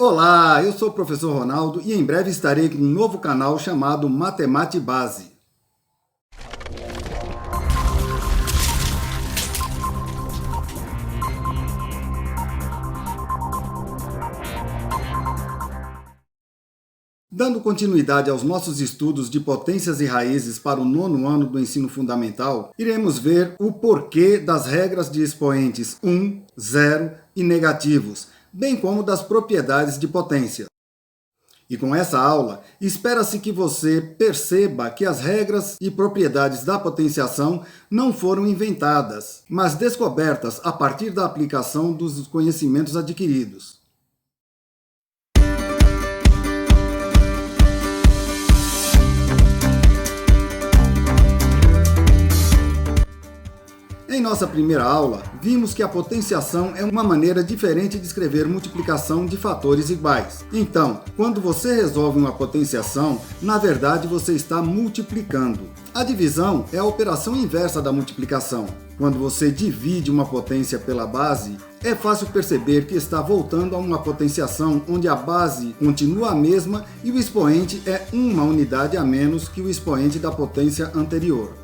Olá, eu sou o professor Ronaldo e em breve estarei com um novo canal chamado Matemática Base. Dando continuidade aos nossos estudos de potências e raízes para o 9º ano do ensino fundamental, iremos ver o porquê das regras de expoentes 1, 0 e negativos, bem como das propriedades de potência. E com essa aula, espera-se que você perceba que as regras e propriedades da potenciação não foram inventadas, mas descobertas a partir da aplicação dos conhecimentos adquiridos. Em nossa primeira aula, vimos que a potenciação é uma maneira diferente de escrever multiplicação de fatores iguais. Então, quando você resolve uma potenciação, na verdade você está multiplicando. A divisão é a operação inversa da multiplicação. Quando você divide uma potência pela base, é fácil perceber que está voltando a uma potenciação onde a base continua a mesma e o expoente é uma unidade a menos que o expoente da potência anterior.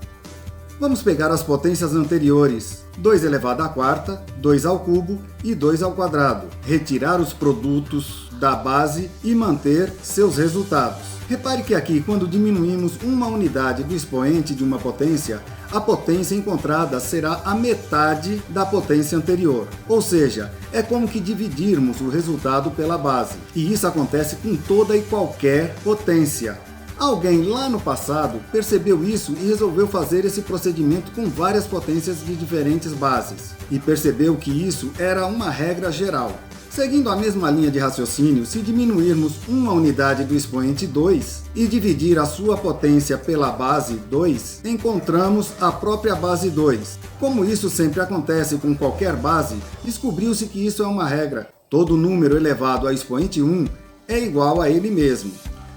Vamos pegar as potências anteriores, 2 elevado à quarta, 2 ao cubo e 2 ao quadrado, retirar os produtos da base e manter seus resultados. Repare que aqui, quando diminuímos uma unidade do expoente de uma potência, a potência encontrada será a metade da potência anterior. Ou seja, é como que dividirmos o resultado pela base. E isso acontece com toda e qualquer potência. Alguém lá no passado percebeu isso e resolveu fazer esse procedimento com várias potências de diferentes bases. E percebeu que isso era uma regra geral. Seguindo a mesma linha de raciocínio, se diminuirmos uma unidade do expoente 2 e dividir a sua potência pela base 2, encontramos a própria base 2. Como isso sempre acontece com qualquer base, descobriu-se que isso é uma regra. Todo número elevado a expoente 1 é igual a ele mesmo.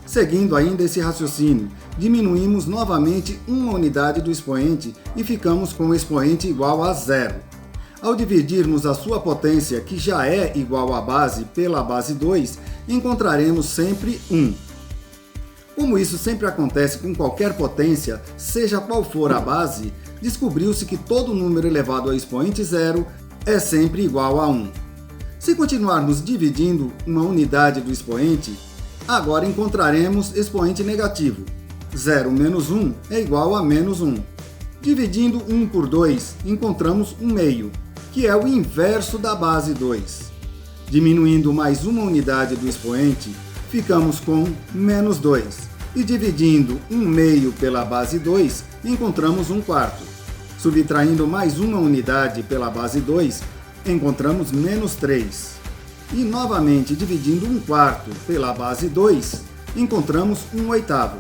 Seguindo ainda esse raciocínio, diminuímos novamente uma unidade do expoente e ficamos com o expoente igual a 0. Ao dividirmos a sua potência, que já é igual à base, pela base 2, encontraremos sempre 1. Como isso sempre acontece com qualquer potência, seja qual for a base, descobriu-se que todo número elevado a expoente 0 é sempre igual a 1. Se continuarmos dividindo uma unidade do expoente, agora encontraremos expoente negativo. 0 menos 1 é igual a menos 1. Dividindo 1 por 2, encontramos um meio, que é o inverso da base 2. Diminuindo mais uma unidade do expoente, ficamos com menos 2. E dividindo 1 meio pela base 2, encontramos 1 quarto. Subtraindo mais uma unidade pela base 2, encontramos menos 3. E novamente dividindo 1 quarto pela base 2, encontramos 1 oitavo.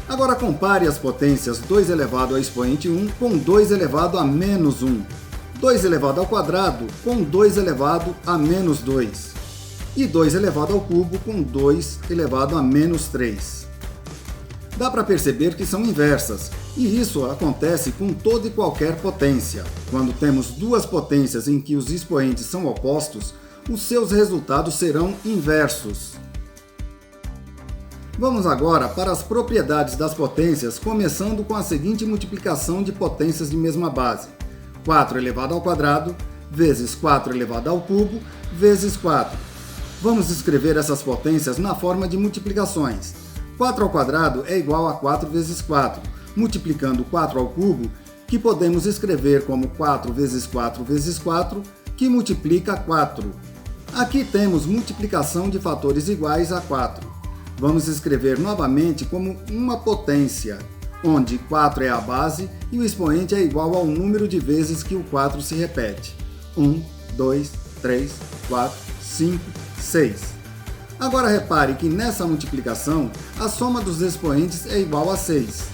Agora compare as potências 2 elevado a expoente 1 com 2 elevado a menos 1, 2 elevado ao quadrado com 2 elevado a menos 2 e 2 elevado ao cubo com 2 elevado a menos 3. Dá para perceber que são inversas, e isso acontece com toda e qualquer potência. Quando temos duas potências em que os expoentes são opostos, os seus resultados serão inversos. Vamos agora para as propriedades das potências, começando com a seguinte multiplicação de potências de mesma base. 4 elevado ao quadrado vezes 4 elevado ao cubo vezes 4. Vamos escrever essas potências na forma de multiplicações. 4 ao quadrado é igual a 4 vezes 4, multiplicando 4 ao cubo, que podemos escrever como 4 vezes 4 vezes 4, que multiplica 4. Aqui temos multiplicação de fatores iguais a 4. Vamos escrever novamente como uma potência, onde 4 é a base e o expoente é igual ao número de vezes que o 4 se repete. 1, 2, 3, 4, 5, 6. Agora repare que nessa multiplicação, a soma dos expoentes é igual a 6.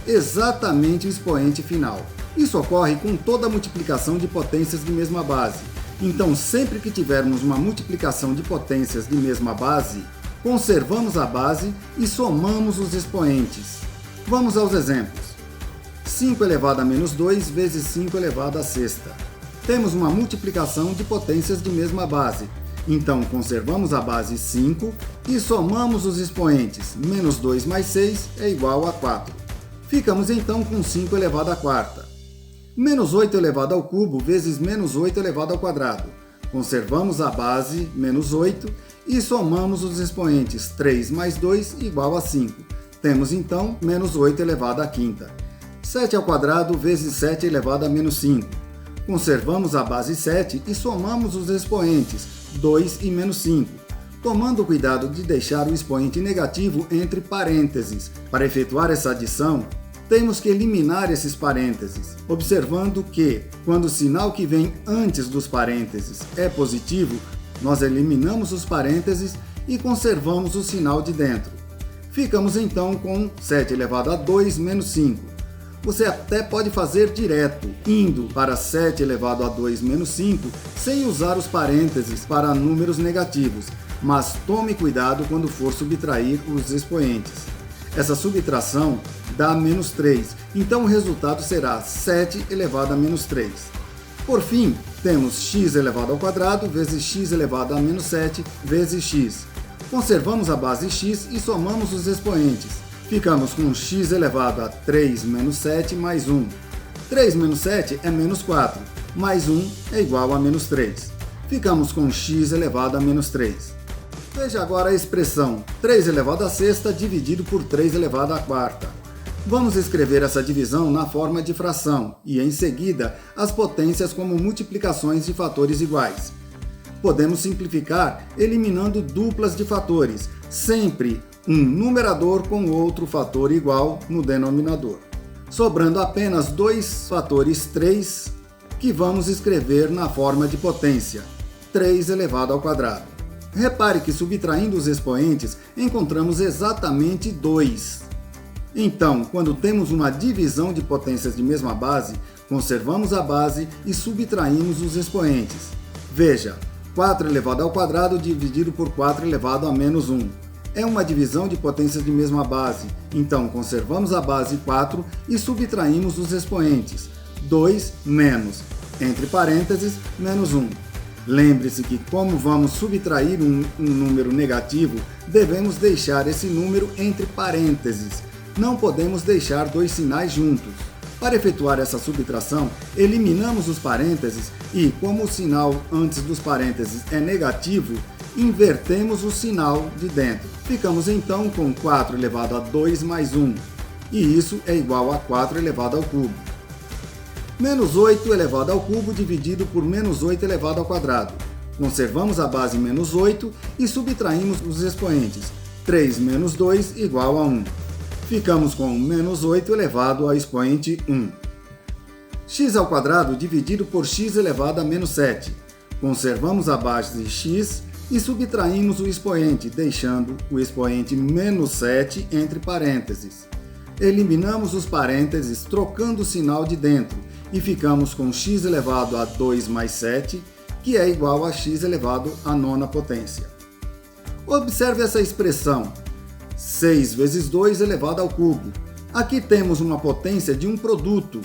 Exatamente o expoente final. Isso ocorre com toda multiplicação de potências de mesma base. Então, sempre que tivermos uma multiplicação de potências de mesma base, conservamos a base e somamos os expoentes. Vamos aos exemplos. 5 elevado a menos 2 vezes 5 elevado à sexta. Temos uma multiplicação de potências de mesma base. Então, conservamos a base 5 e somamos os expoentes. Menos 2 mais 6 é igual a 4. Ficamos então com 5 elevado à quarta. Menos 8 elevado ao cubo vezes menos 8 elevado ao quadrado. Conservamos a base, menos 8, e somamos os expoentes. 3 mais 2 igual a 5. Temos então menos 8 elevado à quinta. 7 ao quadrado vezes 7 elevado a menos 5. Conservamos a base 7 e somamos os expoentes, 2 e menos 5, tomando o cuidado de deixar o expoente negativo entre parênteses. Para efetuar essa adição, temos que eliminar esses parênteses, observando que, quando o sinal que vem antes dos parênteses é positivo, nós eliminamos os parênteses e conservamos o sinal de dentro. Ficamos então com 7 elevado a 2 menos 5. Você até pode fazer direto, indo para 7 elevado a 2 menos 5, sem usar os parênteses para números negativos, mas tome cuidado quando for subtrair os expoentes. Essa subtração dá menos 3, então o resultado será 7 elevado a menos 3. Por fim, temos x elevado ao quadrado vezes x elevado a menos 7 vezes x. Conservamos a base x e somamos os expoentes. Ficamos com x elevado a 3 menos 7 mais 1. 3 menos 7 é menos 4, mais 1 é igual a menos 3. Ficamos com x elevado a menos 3. Veja agora a expressão 3 elevado à sexta dividido por 3 elevado à quarta. Vamos escrever essa divisão na forma de fração e, em seguida, as potências como multiplicações de fatores iguais. Podemos simplificar eliminando duplas de fatores, sempre um numerador com outro fator igual no denominador, sobrando apenas dois fatores 3 que vamos escrever na forma de potência, 3 elevado ao quadrado. Repare que subtraindo os expoentes encontramos exatamente 2. Então, quando temos uma divisão de potências de mesma base, conservamos a base e subtraímos os expoentes. Veja, 4 elevado ao quadrado dividido por 4 elevado a menos 1. É uma divisão de potências de mesma base, então conservamos a base 4 e subtraímos os expoentes, 2 menos, entre parênteses, menos 1. Lembre-se que, como vamos subtrair um número negativo, devemos deixar esse número entre parênteses. Não podemos deixar dois sinais juntos. Para efetuar essa subtração, eliminamos os parênteses e, como o sinal antes dos parênteses é negativo, invertemos o sinal de dentro. Ficamos então com 4 elevado a 2 mais 1, e isso é igual a 4 elevado ao cubo. Menos 8 elevado ao cubo dividido por menos 8 elevado ao quadrado. Conservamos a base menos 8 e subtraímos os expoentes. 3 menos 2 igual a 1. Ficamos com menos 8 elevado ao expoente 1. X ao quadrado dividido por x elevado a menos 7. Conservamos a base de x e subtraímos o expoente, deixando o expoente menos 7 entre parênteses. Eliminamos os parênteses trocando o sinal de dentro e ficamos com x elevado a 2 mais 7, que é igual a x elevado à nona potência. Observe essa expressão, 6 vezes 2 elevado ao cubo. Aqui temos uma potência de um produto.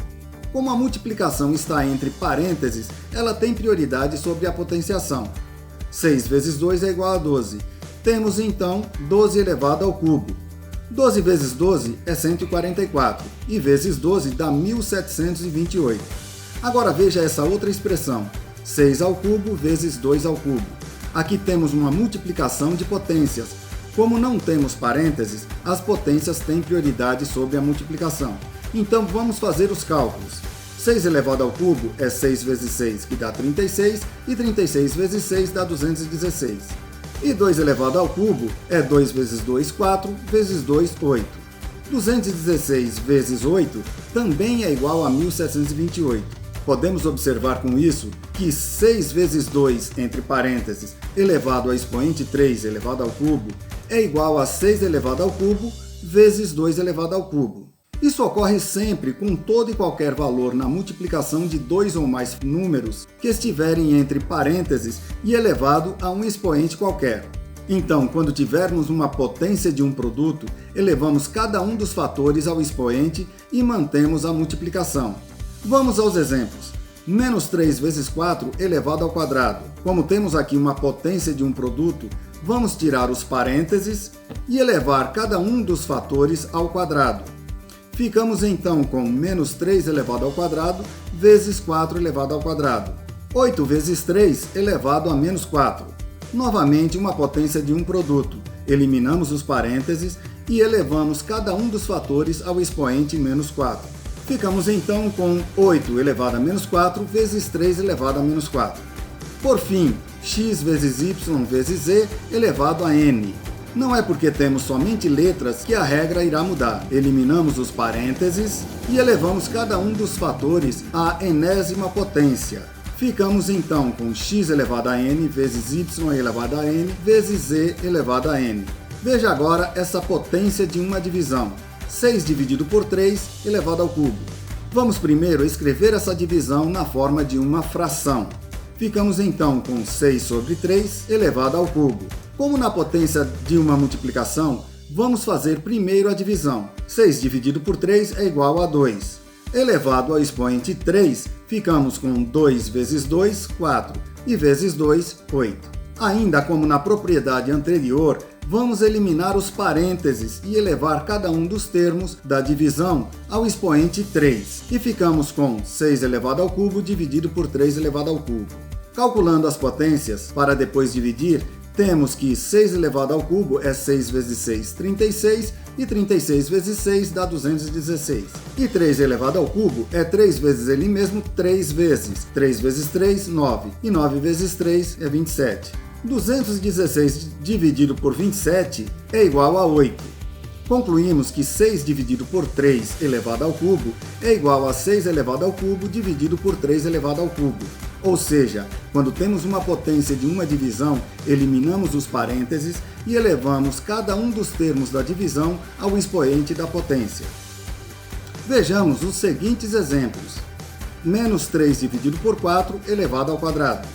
Como a multiplicação está entre parênteses, ela tem prioridade sobre a potenciação. 6 vezes 2 é igual a 12. Temos então 12 elevado ao cubo. 12 vezes 12 é 144, e vezes 12 dá 1728. Agora veja essa outra expressão, 6 ao cubo vezes 2 ao cubo. Aqui temos uma multiplicação de potências. Como não temos parênteses, as potências têm prioridade sobre a multiplicação. Então vamos fazer os cálculos. 6 elevado ao cubo é 6 vezes 6, que dá 36, e 36 vezes 6 dá 216. E 2 elevado ao cubo é 2 vezes 2, 4, vezes 2, 8. 216 vezes 8 também é igual a 1728. Podemos observar com isso que 6 vezes 2, entre parênteses, elevado ao expoente 3 elevado ao cubo, é igual a 6 elevado ao cubo vezes 2 elevado ao cubo. Isso ocorre sempre com todo e qualquer valor na multiplicação de dois ou mais números que estiverem entre parênteses e elevado a um expoente qualquer. Então, quando tivermos uma potência de um produto, elevamos cada um dos fatores ao expoente e mantemos a multiplicação. Vamos aos exemplos. Menos 3 vezes 4 elevado ao quadrado. Como temos aqui uma potência de um produto, vamos tirar os parênteses e elevar cada um dos fatores ao quadrado. Ficamos então com menos 3 elevado ao quadrado vezes 4 elevado ao quadrado. 8 vezes 3 elevado a menos 4. Novamente uma potência de um produto. Eliminamos os parênteses e elevamos cada um dos fatores ao expoente menos 4. Ficamos então com 8 elevado a menos 4 vezes 3 elevado a menos 4. Por fim, x vezes y vezes z elevado a n. Não é porque temos somente letras que a regra irá mudar. Eliminamos os parênteses e elevamos cada um dos fatores à enésima potência. Ficamos então com x elevado a n vezes y elevado a n vezes z elevado a n. Veja agora essa potência de uma divisão. 6 dividido por 3 elevado ao cubo. Vamos primeiro escrever essa divisão na forma de uma fração. Ficamos então com 6 sobre 3 elevado ao cubo. Como na potência de uma multiplicação, vamos fazer primeiro a divisão. 6 dividido por 3 é igual a 2. Elevado ao expoente 3, ficamos com 2 vezes 2, 4, e vezes 2, 8. Ainda como na propriedade anterior, vamos eliminar os parênteses e elevar cada um dos termos da divisão ao expoente 3. E ficamos com 6 elevado ao cubo dividido por 3 elevado ao cubo. Calculando as potências para depois dividir, temos que 6 elevado ao cubo é 6 vezes 6, 36, e 36 vezes 6 dá 216. E 3 elevado ao cubo é 3 vezes ele mesmo, 3 vezes. 3 vezes 3, 9. E 9 vezes 3 é 27. 216 dividido por 27 é igual a 8. Concluímos que 6 dividido por 3 elevado ao cubo é igual a 6 elevado ao cubo dividido por 3 elevado ao cubo. Ou seja, quando temos uma potência de uma divisão, eliminamos os parênteses e elevamos cada um dos termos da divisão ao expoente da potência. Vejamos os seguintes exemplos. Menos 3 dividido por 4 elevado ao quadrado.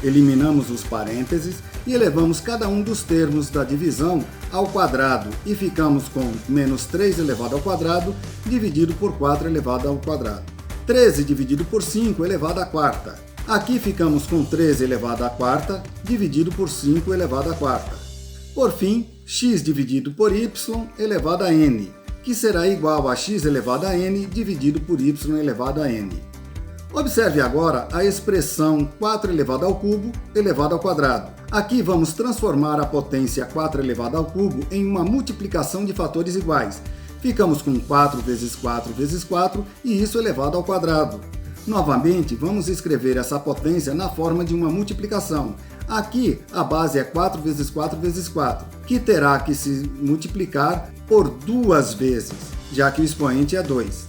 Eliminamos os parênteses e elevamos cada um dos termos da divisão ao quadrado e ficamos com menos 3 elevado ao quadrado dividido por 4 elevado ao quadrado. 13 dividido por 5 elevado à quarta. Aqui ficamos com 13 elevado à quarta dividido por 5 elevado à quarta. Por fim, x dividido por y elevado a n, que será igual a x elevado a n dividido por y elevado a n. Observe agora a expressão 4 elevado ao cubo elevado ao quadrado. Aqui vamos transformar a potência 4 elevado ao cubo em uma multiplicação de fatores iguais. Ficamos com 4 vezes 4 vezes 4 e isso elevado ao quadrado. Novamente, vamos escrever essa potência na forma de uma multiplicação. Aqui, a base é 4 vezes 4 vezes 4, que terá que se multiplicar por 2 vezes, já que o expoente é 2.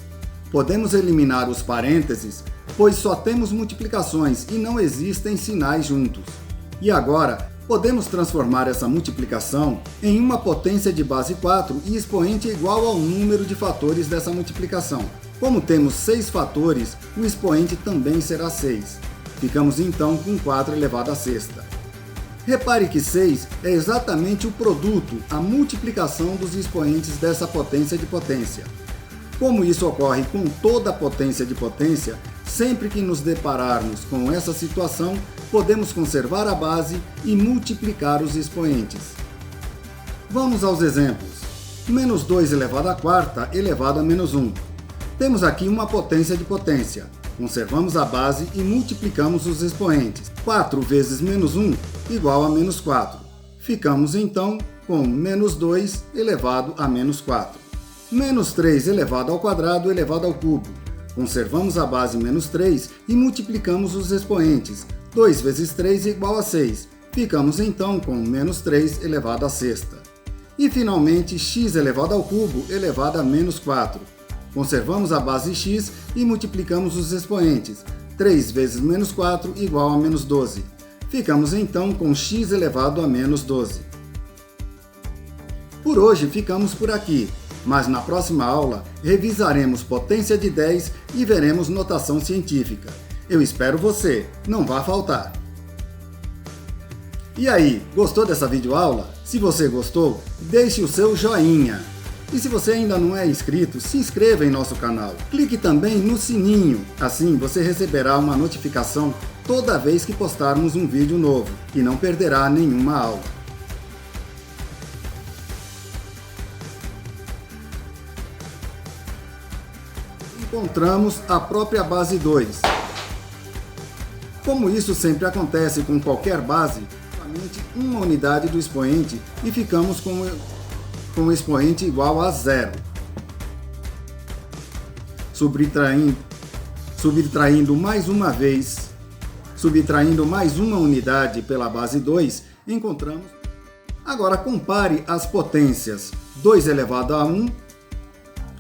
Podemos eliminar os parênteses, pois só temos multiplicações e não existem sinais juntos. E agora, podemos transformar essa multiplicação em uma potência de base 4 e expoente igual ao número de fatores dessa multiplicação. Como temos 6 fatores, o expoente também será 6. Ficamos então com 4 elevado à sexta. Repare que 6 é exatamente o produto, a multiplicação dos expoentes dessa potência de potência. Como isso ocorre com toda a potência de potência, sempre que nos depararmos com essa situação, podemos conservar a base e multiplicar os expoentes. Vamos aos exemplos. Menos 2 elevado à quarta elevado a menos 1. Temos aqui uma potência de potência. Conservamos a base e multiplicamos os expoentes. 4 vezes menos 1 igual a menos 4. Ficamos então com menos 2 elevado a menos 4. Menos 3 elevado ao quadrado elevado ao cubo. Conservamos a base menos 3 e multiplicamos os expoentes. 2 vezes 3 igual a 6. Ficamos então com menos 3 elevado à sexta. E finalmente x elevado ao cubo elevado a menos 4. Conservamos a base x e multiplicamos os expoentes. 3 vezes menos 4 igual a menos 12. Ficamos então com x elevado a menos 12. Por hoje ficamos por aqui, mas na próxima aula revisaremos potência de 10 e veremos notação científica. Eu espero você, não vá faltar! E aí, gostou dessa videoaula? Se você gostou, deixe o seu joinha. E se você ainda não é inscrito, se inscreva em nosso canal. Clique também no sininho, assim você receberá uma notificação toda vez que postarmos um vídeo novo e não perderá nenhuma aula. Encontramos a própria base 2. Como isso sempre acontece com qualquer base, somente uma unidade do expoente e ficamos com o expoente igual a 0. Subtraindo mais uma vez, subtraindo mais uma unidade pela base 2, encontramos. Agora compare as potências 2 elevado a 1.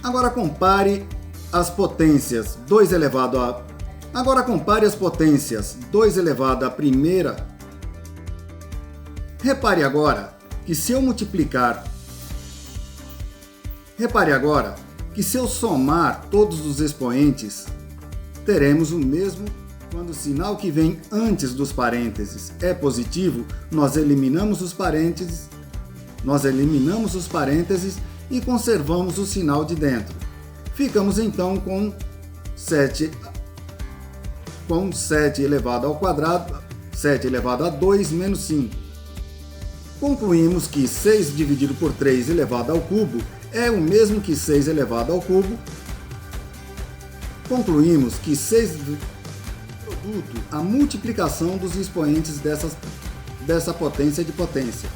Agora compare as potências 2 elevado a... Agora compare as potências 2 elevado à primeira. Repare agora que se eu multiplicar... Repare agora que se eu somar todos os expoentes, teremos o mesmo. Quando o sinal que vem antes dos parênteses é positivo, nós eliminamos os parênteses e conservamos o sinal de dentro. Ficamos então com 7 elevado ao quadrado, 7 elevado a 2 menos 5. Concluímos que 6 dividido por 3 elevado ao cubo é o mesmo que 6 elevado ao cubo. Concluímos que 6 produto a multiplicação dos expoentes dessa potência de potência.